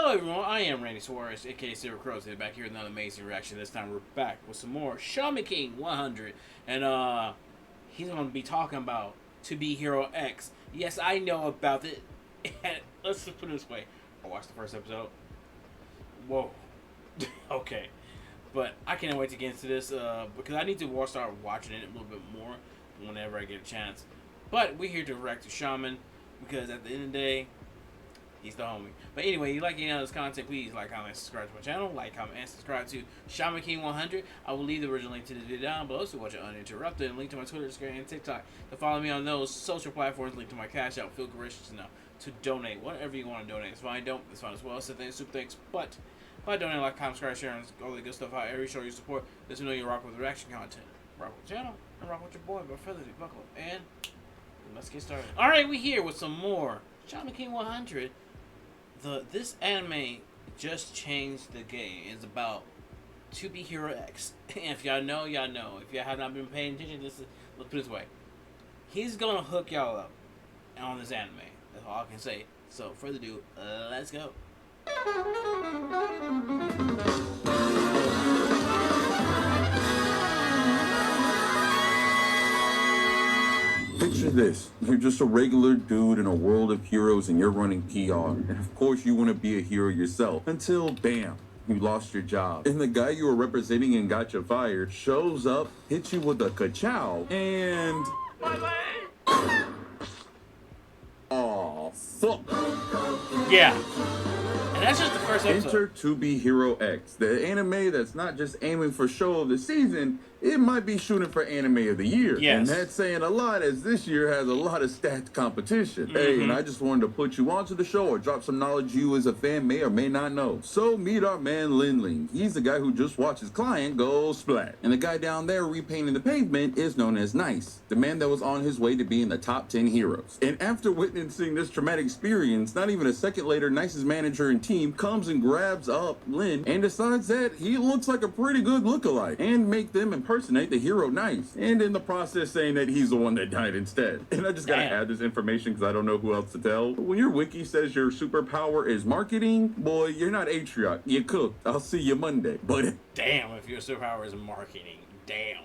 Hello everyone, I am Randy Suarez, aka Silva Crows, back here with another amazing reaction. This time we're back with some more Shaman King 100. And he's gonna be talking about To Be Hero X. Yes, I know about it. Let's just put it this way. I watched the first episode. Whoa. Okay. But I can't wait to get into this because I need to start watching it a little bit more whenever I get a chance. But we're here to react to Shaman because at the end of the day, he's the homie. But anyway, you like any of this content, please like, comment, subscribe to my channel. Like, comment, and subscribe to Shaman King 100. I will leave the original link to this video down below so watch it uninterrupted. And link to my Twitter, Instagram, and TikTok. To follow me on those social platforms. Link to my Cashapp. Feel gracious enough to donate. Whatever you want to donate. It's fine. Don't. It's fine as well. So thanks, super thanks. But if I donate, like, comment, subscribe, share, and all the good stuff, however you show your support, let me know you rock with the reaction content. Rock with the channel. And rock with your boy. But further ado, buckle up. And let's get started. Alright, we're here with some more Shaman King 100. This anime just changed the game. It's about To Be Hero X. And if y'all know, y'all know. If y'all have not been paying attention, let's put it this way. He's gonna hook y'all up on this anime. That's all I can say. So, further ado, let's go. Picture this. You're just a regular dude in a world of heroes and you're running PR. And of course you want to be a hero yourself. Until, bam, you lost your job. And the guy you were representing and got you fired shows up, hits you with a ka-chow, and... Aw, fuck. Yeah. And that's just the first episode. Enter To Be Hero X, the anime that's not just aiming for show of the season, it might be shooting for anime of the year. Yes. And that's saying a lot, as this year has a lot of stacked competition. Hey, and I just wanted to put you onto the show or drop some knowledge you as a fan may or may not know. So meet our man Lin Ling. He's the guy who just watched his client go splat. And the guy down there repainting the pavement is known as Nice, the man that was on his way to being the top 10 heroes. And after witnessing this traumatic experience, not even a second later, Nice's manager and team comes and grabs up Lin and decides that he looks like a pretty good lookalike and make them impersonate the hero Nice, and in the process saying that he's the one that died instead. And I just gotta add this information because I don't know who else to tell. When your wiki says your superpower is marketing, boy, you're not Atriot, you cooked. I'll see you Monday. But damn, if your superpower is marketing, damn.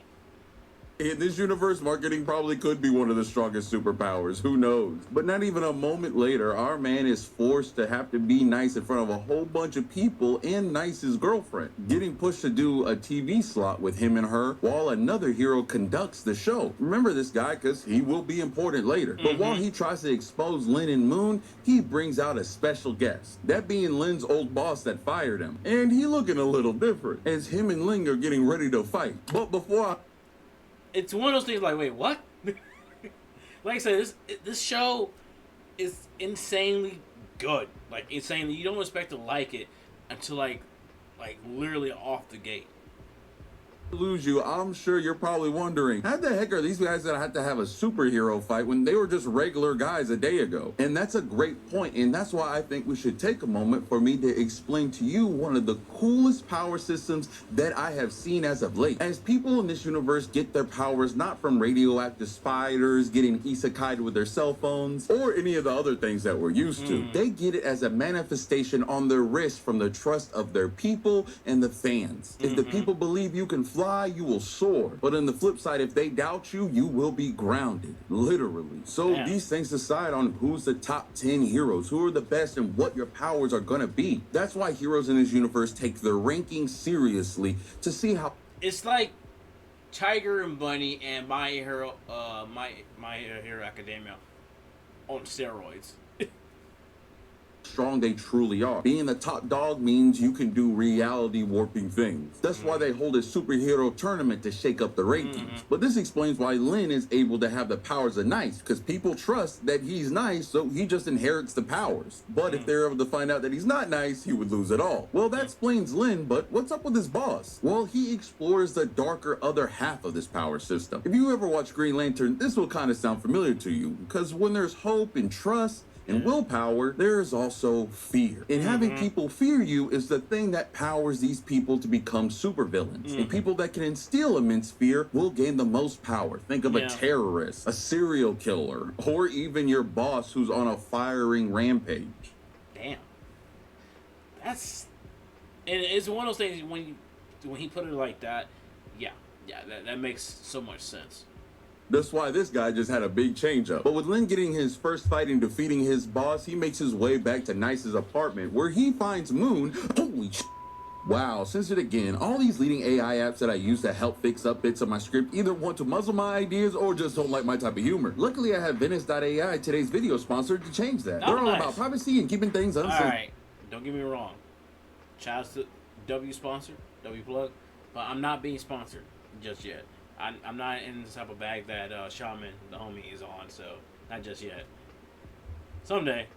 in this universe, marketing probably could be one of the strongest superpowers. Who knows? But not even a moment later, our man is forced to have to be nice in front of a whole bunch of people and Nice's girlfriend, getting pushed to do a TV slot with him and her while another hero conducts the show. Remember this guy because he will be important later. But while he tries to expose Lin and Moon, he brings out a special guest, that being Lin's old boss that fired him. And he looking a little different as him and Lin are getting ready to fight. But before it's one of those things like, wait, what? Like I said, this show is insanely good. Like, insanely, you don't expect to like it until like literally off the gate. Lose you, I'm sure you're probably wondering, how the heck are these guys gonna have to have a superhero fight when they were just regular guys a day ago? And that's a great point, and that's why I think we should take a moment for me to explain to you one of the coolest power systems that I have seen as of late. As people in this universe get their powers not from radioactive spiders getting isekai'd with their cell phones or any of the other things that we're used to. They get it as a manifestation on their wrist from the trust of their people and the fans. If the people believe you can fly, you will soar. But on the flip side, if they doubt you, you will be grounded, literally. So these things decide on who's the top 10 heroes, who are the best, and what your powers are gonna be. That's why heroes in this universe take their ranking seriously to see how It's like Tiger and Bunny and My Hero Academia on steroids. strong they truly are. Being the top dog means you can do reality warping things. That's why they hold a superhero tournament to shake up the rankings. But this explains why Lin is able to have the powers of Nice, because people trust that he's nice, so he just inherits the powers. But if they're able to find out that he's not nice, he would lose it all. Well, that explains Lin, but what's up with his boss? Well, he explores the darker other half of this power system. If you ever watch Green Lantern, this will kind of sound familiar to you, because when there's hope and trust, and willpower, there is also fear. And having people fear you is the thing that powers these people to become supervillains. And people that can instill immense fear will gain the most power. Think of a terrorist, a serial killer, or even your boss who's on a firing rampage. Damn. that's, and it's one of those things when he put it like that, yeah, that makes so much sense. That's why this guy just had a big change up. But with Lin getting his first fight and defeating his boss, he makes his way back to Nice's apartment where he finds Moon. Holy sh**. Wow, censored again. All these leading AI apps that I use to help fix up bits of my script either want to muzzle my ideas or just don't like my type of humor. Luckily, I have Venice.ai, today's video sponsor, to change that. They're all about privacy and keeping things uncensored. Alright, don't get me wrong. Shout out to W sponsor, W plug, but I'm not being sponsored just yet. I'm not in the type of bag that Shaman, the homie, is on, so not just yet. Someday.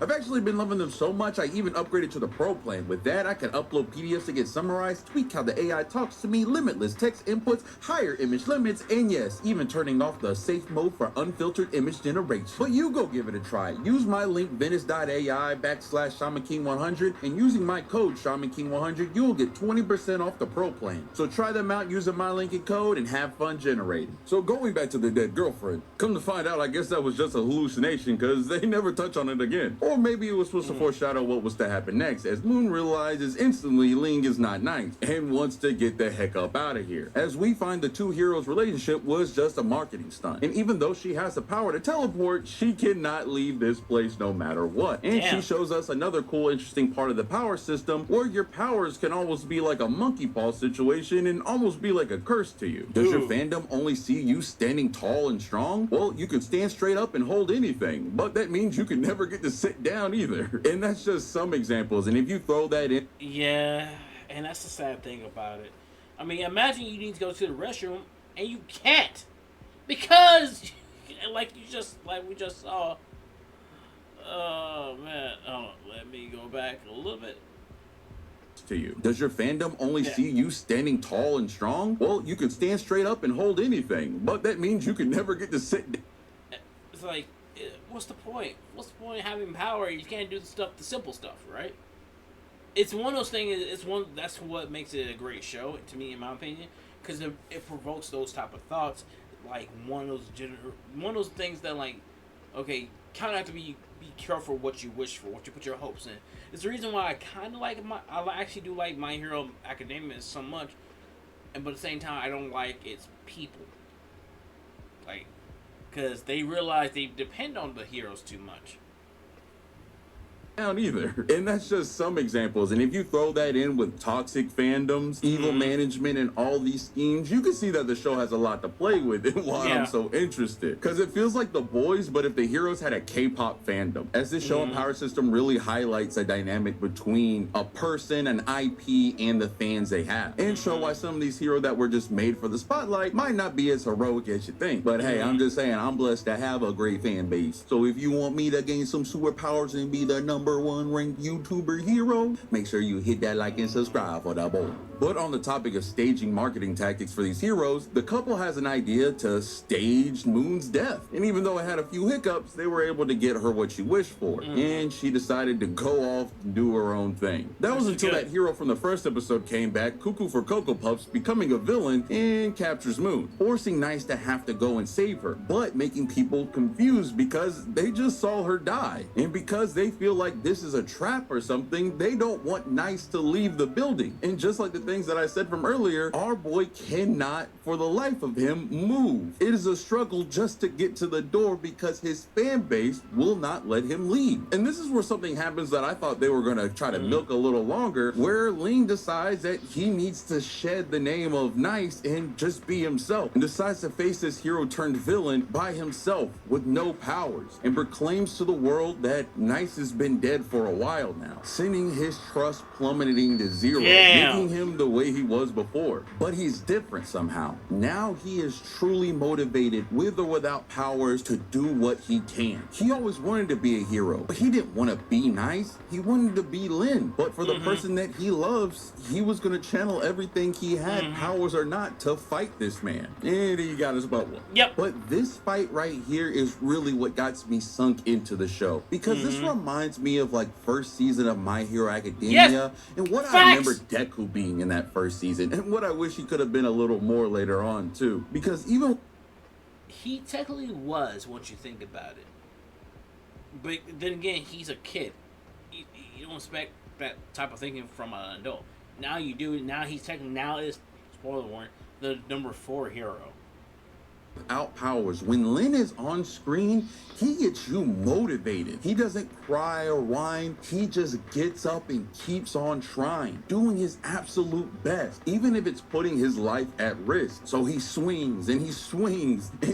I've actually been loving them so much, I even upgraded to the Pro plan. With that, I can upload PDFs to get summarized, tweak how the AI talks to me, limitless text inputs, higher image limits, and yes, even turning off the safe mode for unfiltered image generation. But you go give it a try. Use my link Venice.ai/ShamanKing100, and using my code ShamanKing100, you'll get 20% off the Pro plan. So try them out using my link and code and have fun generating. So going back to the dead girlfriend, come to find out, I guess that was just a hallucination because they never touch on it again. Or maybe it was supposed to foreshadow what was to happen next, as Moon realizes instantly Ling is not nice and wants to get the heck up out of here. As we find the two heroes' relationship was just a marketing stunt. And even though she has the power to teleport, she cannot leave this place no matter what. And she shows us another cool, interesting part of the power system where your powers can almost be like a monkey paw situation and almost be like a curse to you. Does your fandom only see you standing tall and strong? Well, you can stand straight up and hold anything, but that means you can never get to sit down either. And that's just some examples. And if you throw that in, yeah, and that's the sad thing about it. I mean, imagine you need to go to the restroom and you can't because like we just saw. Oh man, let me go back a little bit. To you. Does your fandom only see you standing tall and strong? Well, you can stand straight up and hold anything, but that means you can never get to sit down. It's like, what's the point? What's the point of having power? You can't do the simple stuff, right? It's one of those things. That's what makes it a great show, to me, in my opinion, because it provokes those type of thoughts. Like one of those things that, like, okay, kind of have to be careful what you wish for, what you put your hopes in. It's the reason why I kind of like I actually do like My Hero Academia so much, but at the same time I don't like its people, like, because they realize they depend on the heroes too much. Down either. And that's just some examples. And if you throw that in with toxic fandoms, evil management, and all these schemes, you can see that the show has a lot to play with and why I'm so interested. Because it feels like The Boys, but if the heroes had a K-pop fandom. As this show and power system really highlights a dynamic between a person, an IP, and the fans they have. And show why some of these heroes that were just made for the spotlight might not be as heroic as you think. But hey, I'm just saying, I'm blessed to have a great fan base. So if you want me to gain some superpowers and be the number one ranked YouTuber hero, make sure you hit that like and subscribe for that boy. But on the topic of staging marketing tactics for these heroes, the couple has an idea to stage Moon's death. And even though it had a few hiccups, they were able to get her what she wished for. And she decided to go off and do her own thing. That was until that hero from the first episode came back, Cuckoo for Cocoa Puffs, becoming a villain and captures Moon, forcing Nice to have to go and save her, but making people confused because they just saw her die. And because they feel like this is a trap or something, they don't want Nice to leave the building. And just like the things that I said from earlier, our boy cannot, for the life of him, move. It is a struggle just to get to the door because his fan base will not let him leave. And this is where something happens that I thought they were going to try to milk a little longer, where Ling decides that he needs to shed the name of Nice and just be himself, and decides to face this hero turned villain by himself with no powers, and proclaims to the world that Nice has been dead for a while now, sending his trust plummeting to zero, making him the way he was before. But he's different somehow. Now he is truly motivated, with or without powers, to do what he can. He always wanted to be a hero, but he didn't want to be Nice. He wanted to be Lin. But for the person that he loves, he was going to channel everything he had, powers or not, to fight this man. And he got his butt whooped. But this fight right here is really what got me sunk into the show, because this reminds me of like first season of My Hero Academia, and what I remember Deku being in that first season, and what I wish he could have been a little more later on too, because even he technically was, once you think about it. But then again, he's a kid. You don't expect that type of thinking from an adult. Now you do. Now he's technically now is, spoiler warning, the number 4 hero. Out powers. When Lin is on screen, he gets you motivated. He doesn't cry or whine. He just gets up and keeps on trying, doing his absolute best, even if it's putting his life at risk. So he swings and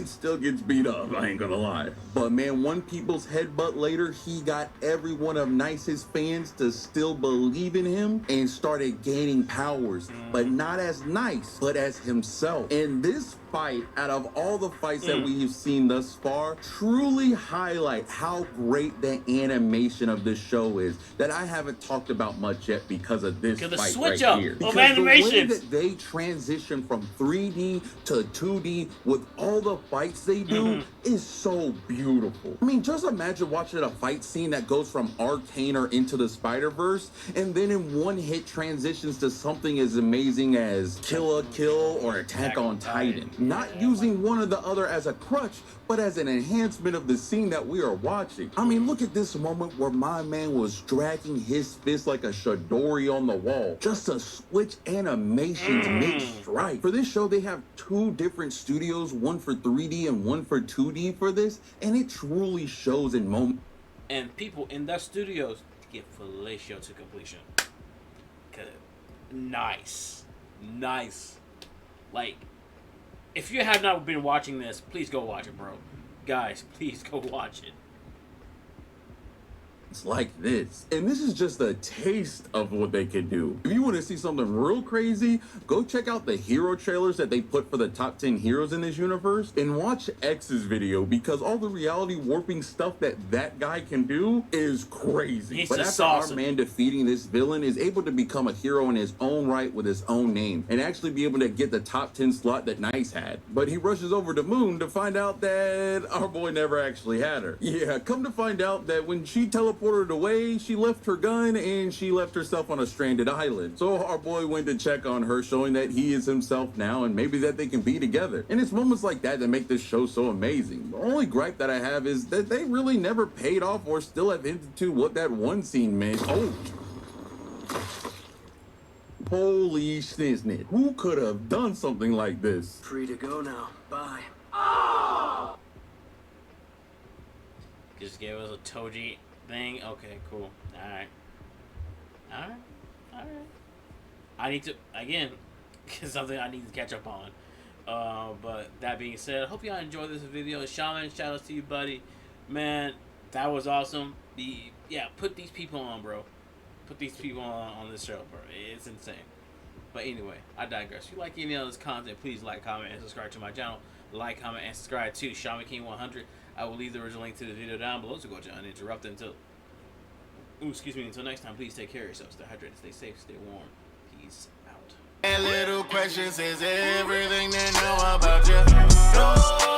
still gets beat up. I ain't gonna lie. But man, one people's headbutt later, he got every one of Nice's fans to still believe in him and started gaining powers, but not as Nice, but as himself. And this fight, out of all the fights that we've seen thus far, truly highlight how great the animation of this show is, that I haven't talked about much yet because of this fight switch right up here. of Because animations. the way that they transition from 3D to 2D with all the fights they do is so beautiful. I mean, just imagine watching a fight scene that goes from Arcane or Into the Spider-Verse, and then in one hit transitions to something as amazing as Kill a Kill or Attack on Titan. Not using one or the other as a crutch, but as an enhancement of the scene that we are watching. I mean, look at this moment where my man was dragging his fist like a Chidori on the wall, just to switch animations mid-strike. For this show, they have 2 different studios, one for 3D and one for 2D for this, and it truly shows in moment. And people in that studios get fellatio to completion. Good. Nice. Like, if you have not been watching this, please go watch it, bro. Guys, please go watch it. Like this. And this is just a taste of what they could do. If you want to see something real crazy, go check out the hero trailers that they put for the top 10 heroes in this universe and watch X's video, because all the reality warping stuff that guy can do is crazy. But after our man defeating this villain is able to become a hero in his own right with his own name and actually be able to get the top 10 slot that Nice had. But he rushes over to Moon to find out that our boy never actually had her. Yeah, come to find out that when she teleported away, she left her gun and she left herself on a stranded island. So our boy went to check on her, showing that he is himself now and maybe that they can be together. And it's moments like that that make this show so amazing. The only gripe that I have is that they really never paid off or still have hinted to what that one scene meant. Oh. Holy shiznit. Who could have done something like this? Free to go now. Bye. Just gave us a Toji thing. Okay, cool. Alright. I need to, again, something I need to catch up on. But that being said, I hope y'all enjoyed this video. Shaman, shout out to you, buddy. Man, that was awesome. Put these people on, bro. Put these people on this show, bro. It's insane. But anyway, I digress. If you like any of this content, please like, comment, and subscribe to my channel. Like, comment, and subscribe to Shaman King 100. I will leave the original link to the video down below, so go to uninterrupted until next time. Please take care of yourself. Stay hydrated, stay safe, stay warm. Peace out. And little questions is everything they know about you.